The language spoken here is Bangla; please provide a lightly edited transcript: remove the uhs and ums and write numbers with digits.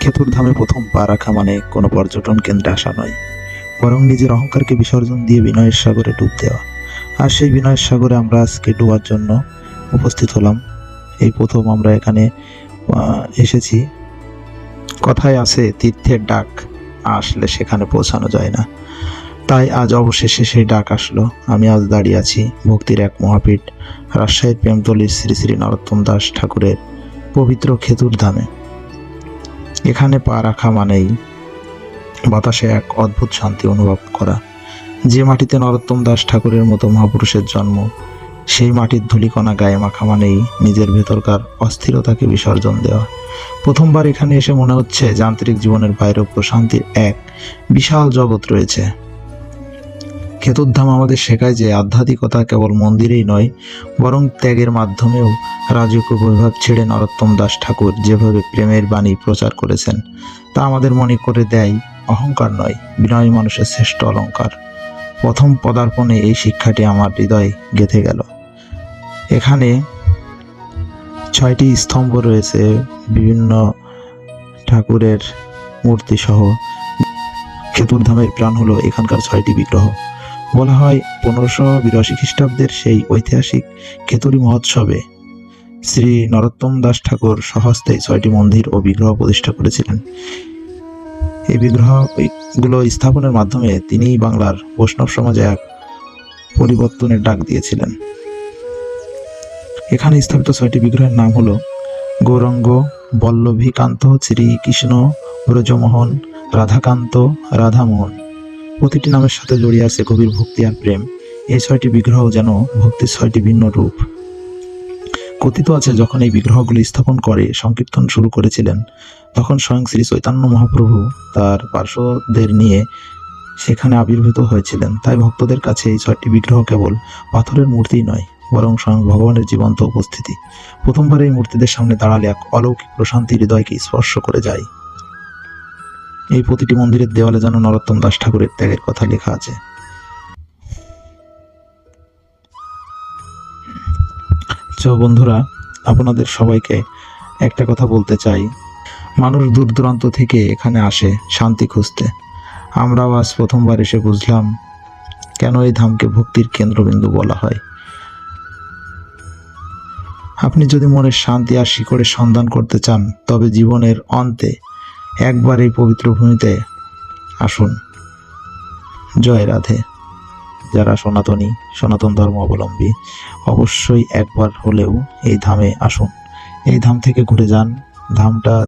খেতুর ধামে প্রথম পা রাখা মানে কোনো পর্যটন কেন্দ্রে আসা নয়, বরং নিজের অহংকারকে বিসর্জন দিয়ে বিনয়ের সাগরে ডুব দেওয়া। আর সেই বিনয়ের সাগরে আমরা আজকে ডোবার জন্য উপস্থিত হলাম। এই প্রথম আমরা এখানে এসেছি। কথায় আছে তীর্থের ডাক আসলে সেখানে পৌঁছানো যায় না, তাই আজ অবশেষে সেই ডাক আসলো। আমি আজ দাঁড়িয়ে আছি ভক্তির এক মহাপীঠ রাজশাহীর প্রেমতলীর শ্রী শ্রী নরোত্তম দাস ঠাকুরের পবিত্র খেতুর ধামে। এখানে পা রাখা মানেই বাতাসে এক অদ্ভুত শান্তি অনুভব করা। যে মাটিতে নরোত্তম দাস ঠাকুরের মতো মহাপুরুষের জন্ম, সেই মাটির ধূলিকণা গায়ে মাখা মানেই নিজের ভেতরকার অস্থিরতাকে বিসর্জন দেওয়া। প্রথমবার এখানে এসে মনে হচ্ছে যান্ত্রিক জীবনের বাইরেও প্রশান্তির এক বিশাল জগৎ রয়েছে। খেতুর ধাম আমাদের শেখায় যে আধ্যাত্মিকতা কেবল মন্দিরেই নয়, বরং ত্যাগের মাধ্যমেও রাজকীয় বৈভব ছেড়ে নরোত্তম দাস ঠাকুর যেভাবে প্রেমের বাণী প্রচার করেছেন, তা আমাদের মনে করে দেয় অহংকার নয়, বিনয় মানুষের শ্রেষ্ঠ অলংকার। প্রথম পদার্পণে এই শিক্ষাটি আমার হৃদয় গেঁথে গেল। এখানে 6টি স্তম্ভ রয়েছে, বিভিন্ন ঠাকুরের মূর্তি সহ। খেতুর ধামের প্রাণ হলো এখানকার 6টি বিগ্রহ। বলা হয় 1582 খ্রিস্টাব্দের সেই ঐতিহাসিক খেতুরি মহোৎসবে শ্রী নরোত্তম দাস ঠাকুর স্বহস্তে 6টি মন্দির ও বিগ্রহ প্রতিষ্ঠা করেছিলেন। এই বিগ্রহগুলো স্থাপনের মাধ্যমে তিনি বাংলার বৈষ্ণব সমাজে এক পরিবর্তনের ডাক দিয়েছিলেন। এখানে স্থাপিত 6টি বিগ্রহের নাম হলো গৌরাঙ্গ, বল্লভীকান্ত, শ্রীকৃষ্ণ, ব্রজমোহন, রাধাকান্ত, রাধামোহন। প্রতিটি নামের সাথে জড়িয়ে আছে গভীর ভক্তি আর প্রেম। এই 6টি বিগ্রহ যেন ভক্তির 6টি ভিন্ন রূপ। কথিত আছে যখন এই বিগ্রহগুলি স্থাপন করে সংকীর্তন শুরু করেছিলেন, তখন স্বয়ং শ্রী চৈতন্য মহাপ্রভু তার পার্শ্বদের নিয়ে সেখানে আবির্ভূত হয়েছিলেন। তাই ভক্তদের কাছে এই 6টি বিগ্রহ কেবল পাথরের মূর্তি নয়, বরং স্বয়ং ভগবানের জীবন্ত উপস্থিতি। প্রথমবার এই মূর্তিদের সামনে দাঁড়ালে এক অলৌকিক প্রশান্তি হৃদয়কে স্পর্শ করে যায়। এই প্রতিটি মন্দিরের দেওয়ালে যেন নরোত্তম দাস ঠাকুরের ত্যাগের কথা লেখা আছে। বন্ধুরা, আপনাদের সবাইকে একটা কথা বলতে চাই, মানুষ দূর দূরান্ত থেকে এখানে আসে শান্তি খুঁজতে। আমরাও আজ প্রথমবার এসে বুঝলাম কেন এই ধামকে ভক্তির কেন্দ্রবিন্দু বলা হয়। আপনি যদি মনের শান্তি আর শিকড়ের সন্ধান করতে চান, তবে জীবনের অন্তে একবার এই পবিত্র ভূমিতে আসুন। জয় রাধে। যারা সনাতন ধর্ম অবলম্বী, অবশ্যই একবার হলেও এই ধামে আসুন। এই ধাম থেকে ঘুরে যান। ধামটা